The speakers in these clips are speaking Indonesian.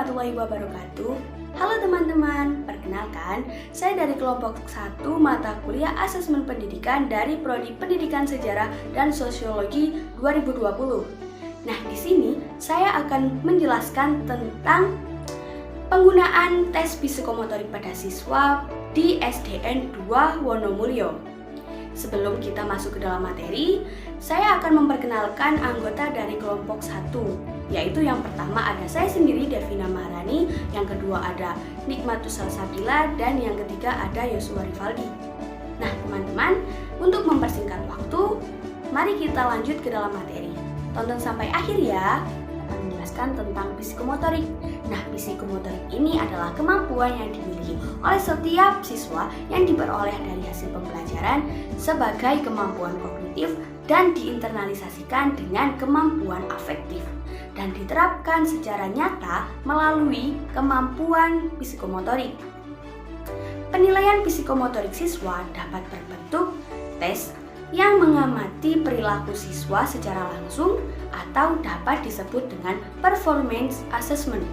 warahmatullahi wabarakatuh. Halo teman-teman, perkenalkan, saya dari kelompok 1 mata kuliah Asesmen Pendidikan dari Prodi Pendidikan Sejarah dan Sosiologi 2020. Nah, di sini saya akan menjelaskan tentang penggunaan tes psikomotorik pada siswa di SDN 2 Wonomulyo. Sebelum kita masuk ke dalam materi, saya akan memperkenalkan anggota dari kelompok 1, yaitu yang pertama ada saya sendiri, Devina Maharani, yang kedua ada Nikmatus Salsabila, dan yang ketiga ada Yosua Rivaldi. Nah teman-teman, untuk mempersingkat waktu, mari kita lanjut ke dalam materi. Tonton sampai akhir ya, akan menjelaskan tentang psikomotorik. Nah, psikomotorik ini adalah kemampuan yang dimiliki oleh setiap siswa yang diperoleh dari hasil pembelajaran sebagai kemampuan kognitif dan diinternalisasikan dengan kemampuan afektif dan diterapkan secara nyata melalui kemampuan psikomotorik. Penilaian psikomotorik siswa dapat berbentuk tes yang mengamati perilaku siswa secara langsung atau dapat disebut dengan performance assessment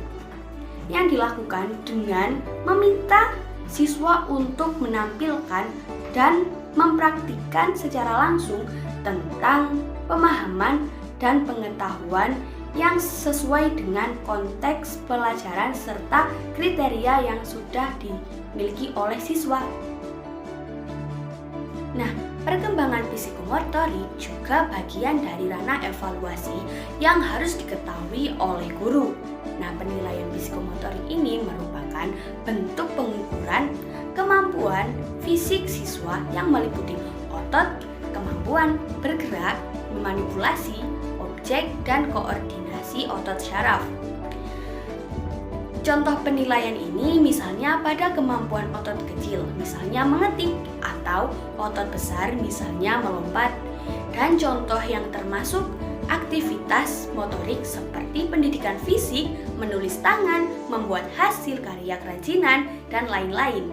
yang dilakukan dengan meminta siswa untuk menampilkan dan mempraktikkan secara langsung tentang pemahaman dan pengetahuan yang sesuai dengan konteks pelajaran serta kriteria yang sudah dimiliki oleh siswa. Nah, perkembangan psikomotorik juga bagian dari ranah evaluasi yang harus diketahui oleh guru. Nah, penilaian psikomotorik ini merupakan bentuk pengukuran kemampuan fisik siswa yang meliputi otot, kemampuan bergerak, memanipulasi objek, dan koordinasi otot syaraf. Contoh penilaian ini misalnya pada kemampuan otot kecil, misalnya mengetik, atau otot besar, misalnya melompat. Dan contoh yang termasuk aktivitas motorik seperti pendidikan fisik, menulis tangan, membuat hasil karya kerajinan, dan lain-lain.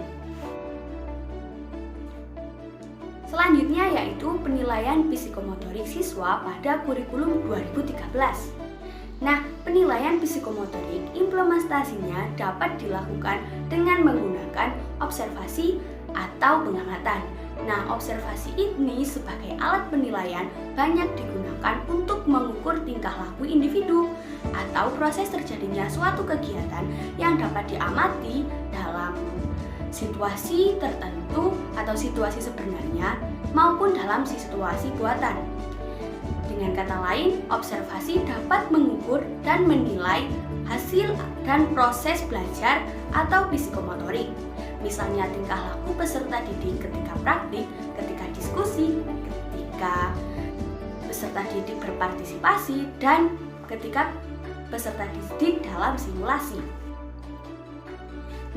Selanjutnya yaitu penilaian psikomotorik siswa pada kurikulum 2013. Nah, penilaian psikomotorik implementasinya dapat dilakukan dengan menggunakan observasi atau pengamatan. Nah, observasi ini sebagai alat penilaian banyak digunakan untuk mengukur tingkah laku individu atau proses terjadinya suatu kegiatan yang dapat diamati dalam situasi tertentu atau situasi sebenarnya maupun dalam situasi buatan. Dengan kata lain, observasi dapat mengukur dan menilai hasil dan proses belajar atau psikomotorik. Misalnya tingkah laku peserta didik ketika praktik, ketika diskusi, ketika peserta didik berpartisipasi, dan ketika peserta didik dalam simulasi.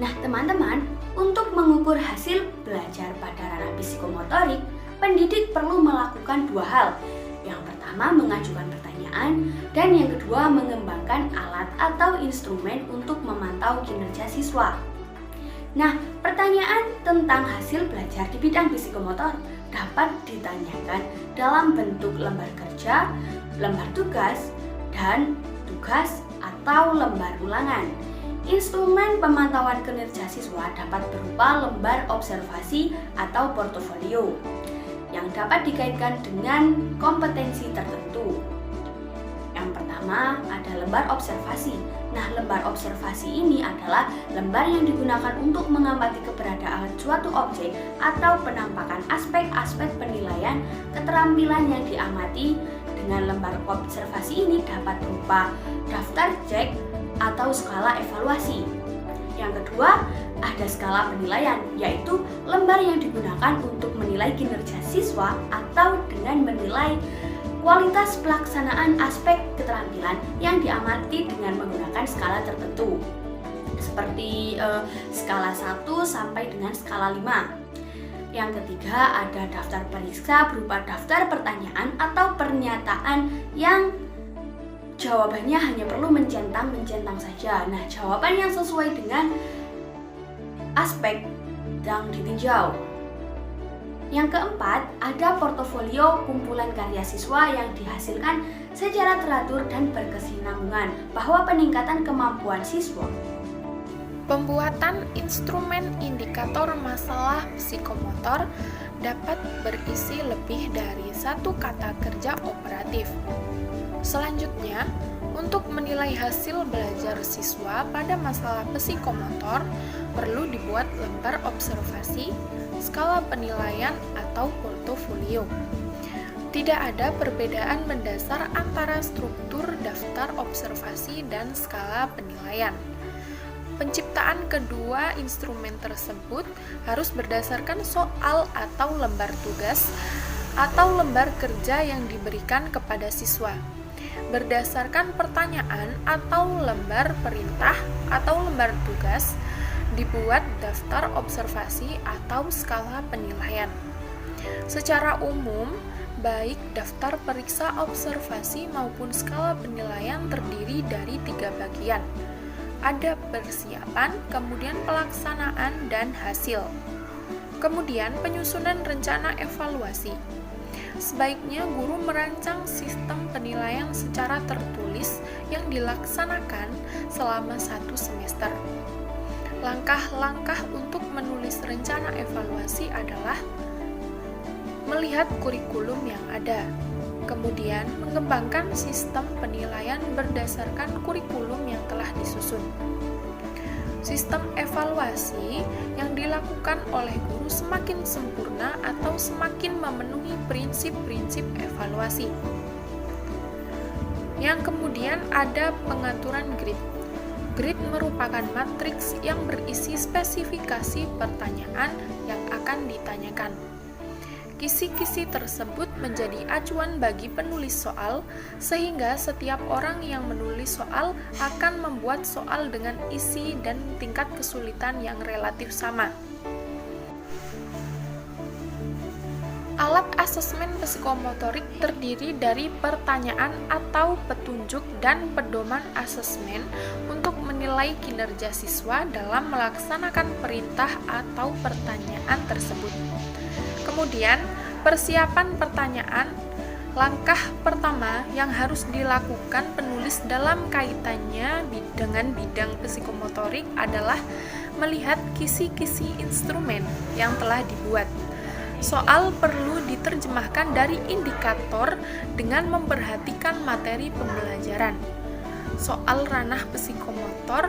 Nah teman-teman, untuk mengukur hasil belajar pada ranah psikomotorik, pendidik perlu melakukan dua hal. Yang pertama, mengajukan pertanyaan, dan yang kedua, mengembangkan alat atau instrumen untuk memantau kinerja siswa. Nah, pertanyaan tentang hasil belajar di bidang psikomotor dapat ditanyakan dalam bentuk lembar kerja, lembar tugas, dan tugas atau lembar ulangan. Instrumen pemantauan kinerja siswa dapat berupa lembar observasi atau portofolio yang dapat dikaitkan dengan kompetensi tertentu. Yang pertama ada lembar observasi. Nah, lembar observasi ini adalah lembar yang digunakan untuk mengamati keberadaan suatu objek atau penampakan aspek-aspek penilaian keterampilan yang diamati. Dengan lembar observasi ini dapat berupa daftar cek atau skala evaluasi. Yang kedua, ada skala penilaian, yaitu lembar yang digunakan untuk menilai kinerja siswa atau dengan menilai kualitas pelaksanaan aspek keterampilan yang diamati dengan menggunakan skala tertentu, seperti skala 1 sampai dengan skala 5. Yang ketiga, ada daftar periksa berupa daftar pertanyaan atau pernyataan yang jawabannya hanya perlu mencentang saja. Nah, jawaban yang sesuai dengan aspek yang ditinjau. Yang keempat, ada portofolio kumpulan karya siswa yang dihasilkan secara teratur dan berkesinambungan bahwa peningkatan kemampuan siswa. Pembuatan instrumen indikator masalah psikomotor dapat berisi lebih dari satu kata kerja operatif. Selanjutnya, untuk menilai hasil belajar siswa pada masalah psikomotor, perlu dibuat lembar observasi, skala penilaian, atau portofolio. Tidak ada perbedaan mendasar antara struktur daftar observasi dan skala penilaian. Penciptaan kedua instrumen tersebut harus berdasarkan soal atau lembar tugas atau lembar kerja yang diberikan kepada siswa. Berdasarkan pertanyaan atau lembar perintah atau lembar tugas, dibuat daftar observasi atau skala penilaian. Secara umum, baik daftar periksa observasi maupun skala penilaian terdiri dari 3 bagian. Ada persiapan, kemudian pelaksanaan, dan hasil. Kemudian penyusunan rencana evaluasi. Sebaiknya guru merancang sistem penilaian secara tertulis yang dilaksanakan selama 1 semester. Langkah-langkah untuk menulis rencana evaluasi adalah melihat kurikulum yang ada, kemudian mengembangkan sistem penilaian berdasarkan kurikulum yang telah disusun. Sistem evaluasi yang dilakukan oleh guru semakin sempurna atau semakin memenuhi prinsip-prinsip evaluasi. Yang kemudian ada pengaturan grid. Grid merupakan matriks yang berisi spesifikasi pertanyaan yang akan ditanyakan. Kisi-kisi tersebut menjadi acuan bagi penulis soal, sehingga setiap orang yang menulis soal akan membuat soal dengan isi dan tingkat kesulitan yang relatif sama. Alat asesmen psikomotorik terdiri dari pertanyaan atau petunjuk dan pedoman asesmen untuk menilai kinerja siswa dalam melaksanakan perintah atau pertanyaan tersebut. Kemudian, persiapan pertanyaan. Langkah pertama yang harus dilakukan penulis dalam kaitannya dengan bidang psikomotorik adalah melihat kisi-kisi instrumen yang telah dibuat. Soal perlu diterjemahkan dari indikator dengan memperhatikan materi pembelajaran. Soal ranah psikomotor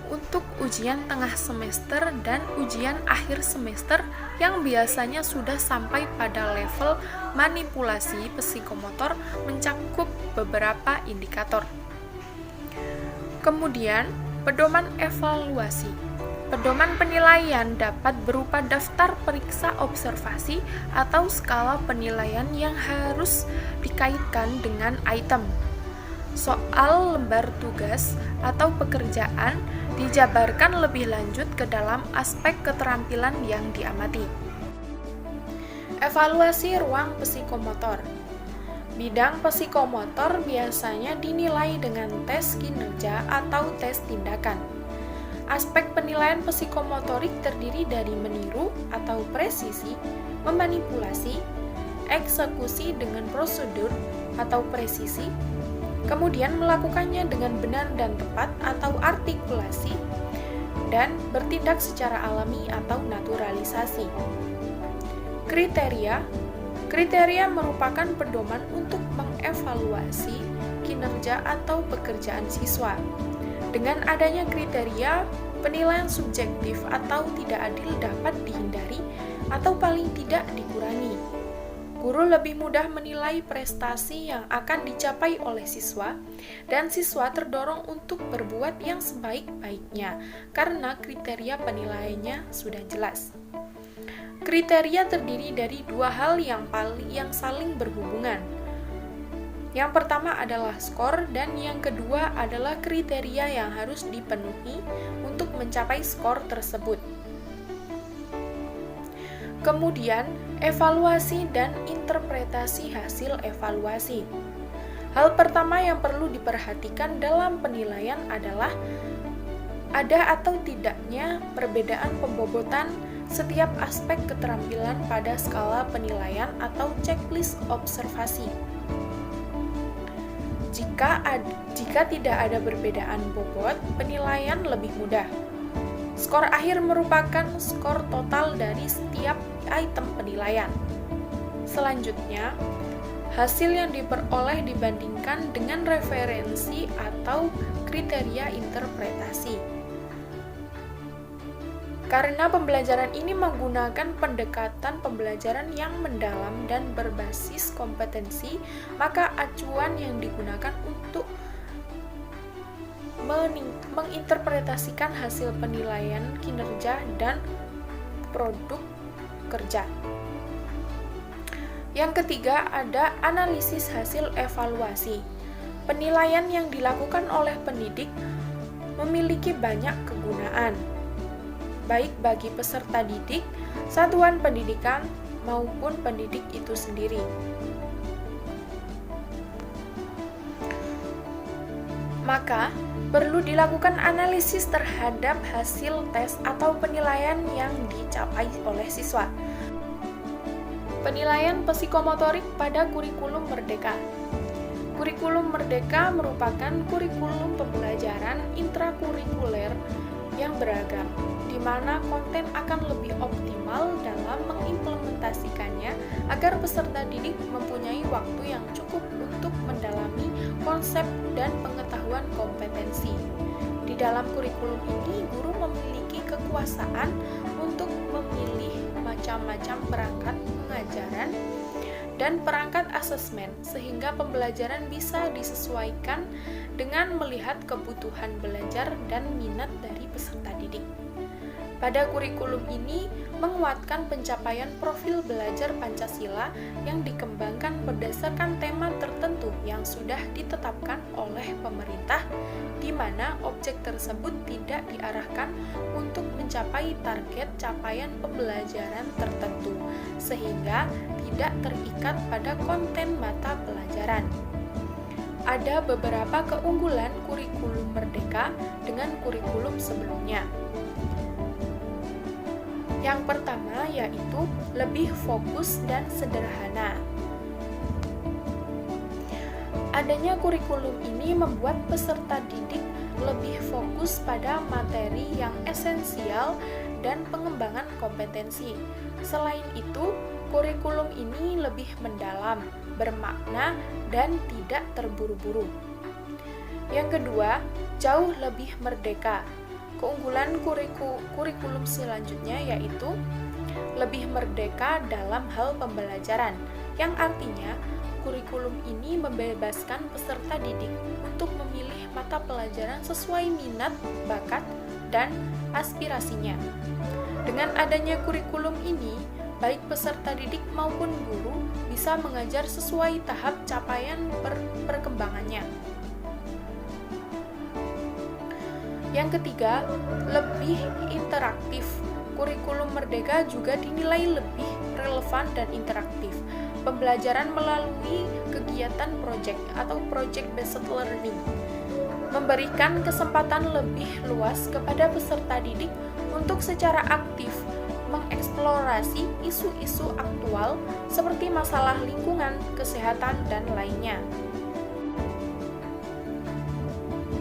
untuk ujian tengah semester dan ujian akhir semester yang biasanya sudah sampai pada level manipulasi psikomotor mencakup beberapa indikator. Kemudian, pedoman evaluasi. Pedoman penilaian dapat berupa daftar periksa observasi atau skala penilaian yang harus dikaitkan dengan item. Soal lembar tugas atau pekerjaan dijabarkan lebih lanjut ke dalam aspek keterampilan yang diamati. Evaluasi ruang psikomotor. Bidang psikomotor biasanya dinilai dengan tes kinerja atau tes tindakan. Aspek penilaian psikomotorik terdiri dari meniru atau presisi, memanipulasi, eksekusi dengan prosedur atau presisi, kemudian melakukannya dengan benar dan tepat atau artikulasi, dan bertindak secara alami atau naturalisasi. Kriteria merupakan pedoman untuk mengevaluasi kinerja atau pekerjaan siswa. Dengan adanya kriteria, penilaian subjektif atau tidak adil dapat dihindari atau paling tidak dikurangi. Guru lebih mudah menilai prestasi yang akan dicapai oleh siswa, dan siswa terdorong untuk berbuat yang sebaik-baiknya karena kriteria penilaiannya sudah jelas. Kriteria terdiri dari 2 hal yang saling berhubungan. Yang pertama adalah skor, dan yang kedua adalah kriteria yang harus dipenuhi untuk mencapai skor tersebut. Kemudian, evaluasi dan interpretasi hasil evaluasi. Hal pertama yang perlu diperhatikan dalam penilaian adalah ada atau tidaknya perbedaan pembobotan setiap aspek keterampilan pada skala penilaian atau checklist observasi. Jika tidak ada perbedaan bobot, penilaian lebih mudah. Skor akhir merupakan skor total dari setiap item penilaian. Selanjutnya, hasil yang diperoleh dibandingkan dengan referensi atau kriteria interpretasi. Karena pembelajaran ini menggunakan pendekatan pembelajaran yang mendalam dan berbasis kompetensi, maka acuan yang digunakan untuk menginterpretasikan hasil penilaian kinerja dan produk kerja. Yang ketiga, ada analisis hasil evaluasi. Penilaian yang dilakukan oleh pendidik memiliki banyak kegunaan, baik bagi peserta didik, satuan pendidikan, maupun pendidik itu sendiri. Maka, perlu dilakukan analisis terhadap hasil tes atau penilaian yang dicapai oleh siswa. Penilaian psikomotorik pada kurikulum Merdeka. Kurikulum Merdeka merupakan kurikulum pembelajaran intrakurikuler yang beragam, di mana konten akan lebih optimal dalam mengimplementasikannya agar peserta didik mempunyai waktu yang cukup untuk mendalami konsep dan pengetahuan kompetensi. Di dalam kurikulum ini, guru memiliki kekuasaan untuk memilih macam-macam perangkat pengajaran dan perangkat asesmen, sehingga pembelajaran bisa disesuaikan dengan melihat kebutuhan belajar dan minat dari peserta didik. Pada kurikulum ini menguatkan pencapaian profil belajar Pancasila yang dikembangkan berdasarkan tema tertentu yang sudah ditetapkan oleh pemerintah, di mana objek tersebut tidak diarahkan untuk mencapai target capaian pembelajaran tertentu, sehingga tidak terikat pada konten mata pelajaran. Ada beberapa keunggulan kurikulum Merdeka dengan kurikulum sebelumnya. Yang pertama yaitu lebih fokus dan sederhana. Adanya kurikulum ini membuat peserta didik lebih fokus pada materi yang esensial dan pengembangan kompetensi. Selain itu, kurikulum ini lebih mendalam, bermakna, dan tidak terburu-buru. Yang kedua, jauh lebih merdeka. Keunggulan kurikulum selanjutnya yaitu lebih merdeka dalam hal pembelajaran, yang artinya kurikulum ini membebaskan peserta didik untuk memilih mata pelajaran sesuai minat, bakat, dan aspirasinya. Dengan adanya kurikulum ini, baik peserta didik maupun guru bisa mengajar sesuai tahap capaian perkembangannya. Yang ketiga, lebih interaktif. Kurikulum Merdeka juga dinilai lebih relevan dan interaktif. Pembelajaran melalui kegiatan project atau project-based learning memberikan kesempatan lebih luas kepada peserta didik untuk secara aktif mengeksplorasi isu-isu aktual seperti masalah lingkungan, kesehatan, dan lainnya.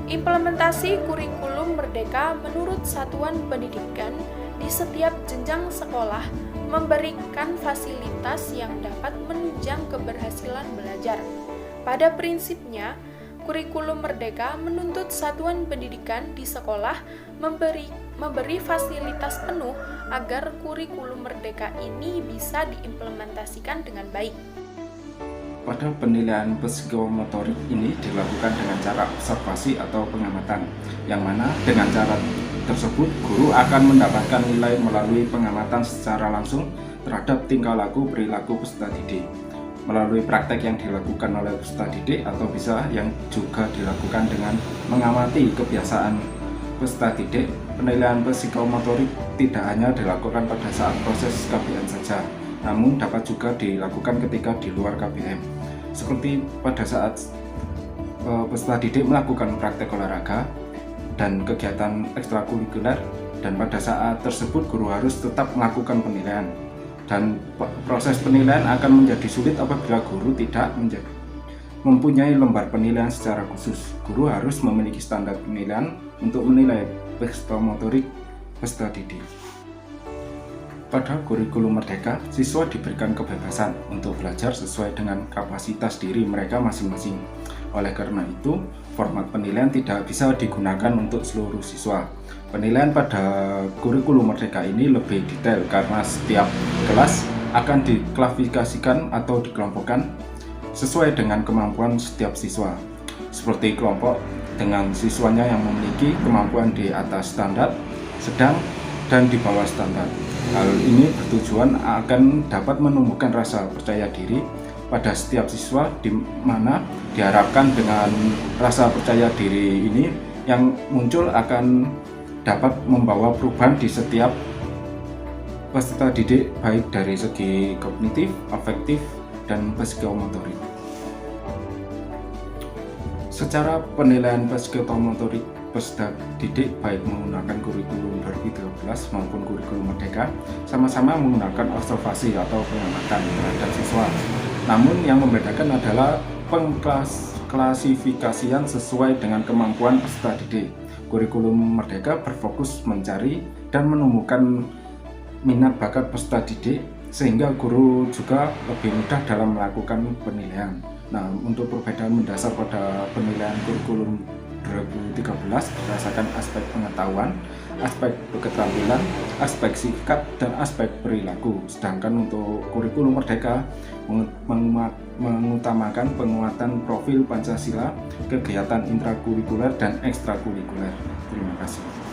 Implementasi kurikulum Merdeka menurut satuan pendidikan di setiap jenjang sekolah memberikan fasilitas yang dapat menunjang keberhasilan belajar. Pada prinsipnya, kurikulum Merdeka menuntut satuan pendidikan di sekolah memberi fasilitas penuh agar kurikulum Merdeka ini bisa diimplementasikan dengan baik. Pada penilaian psikomotorik ini dilakukan dengan cara observasi atau pengamatan, yang mana dengan cara tersebut guru akan mendapatkan nilai melalui pengamatan secara langsung terhadap tingkah laku perilaku peserta didik, melalui praktek yang dilakukan oleh peserta didik, atau bisa yang juga dilakukan dengan mengamati kebiasaan peserta didik. Penilaian psikomotorik tidak hanya dilakukan pada saat proses KBM saja, namun dapat juga dilakukan ketika di luar KBM, seperti pada saat peserta didik melakukan praktek olahraga dan kegiatan ekstrakurikuler, dan pada saat tersebut guru harus tetap melakukan penilaian, dan proses penilaian akan menjadi sulit apabila guru mempunyai lembar penilaian secara khusus. Guru harus memiliki standar penilaian untuk menilai psikomotorik peserta didik. Pada kurikulum Merdeka, siswa diberikan kebebasan untuk belajar sesuai dengan kapasitas diri mereka masing-masing. Oleh karena itu, format penilaian tidak bisa digunakan untuk seluruh siswa. Penilaian pada kurikulum Merdeka ini lebih detail karena setiap kelas akan diklasifikasikan atau dikelompokkan sesuai dengan kemampuan setiap siswa. Seperti kelompok dengan siswanya yang memiliki kemampuan di atas standar, sedang, dan di bawah standar. Hal ini bertujuan akan dapat menumbuhkan rasa percaya diri pada setiap siswa, di mana diharapkan dengan rasa percaya diri ini yang muncul akan dapat membawa perubahan di setiap peserta didik, baik dari segi kognitif, afektif, dan psikomotorik. Secara penilaian psikomotorik peserta didik baik menggunakan kurikulum 2013 maupun kurikulum Merdeka sama-sama menggunakan observasi atau pengamatan terhadap siswa. Namun yang membedakan adalah pengklasifikasian sesuai dengan kemampuan peserta didik. Kurikulum Merdeka berfokus mencari dan menemukan minat bakat peserta didik sehingga guru juga lebih mudah dalam melakukan penilaian. Nah, untuk perbedaan mendasar pada penilaian kurikulum 2013 berdasarkan aspek pengetahuan, aspek keterampilan, aspek sikap, dan aspek perilaku. Sedangkan untuk kurikulum Merdeka mengutamakan penguatan profil Pancasila, kegiatan intrakurikuler dan ekstrakurikuler. Terima kasih.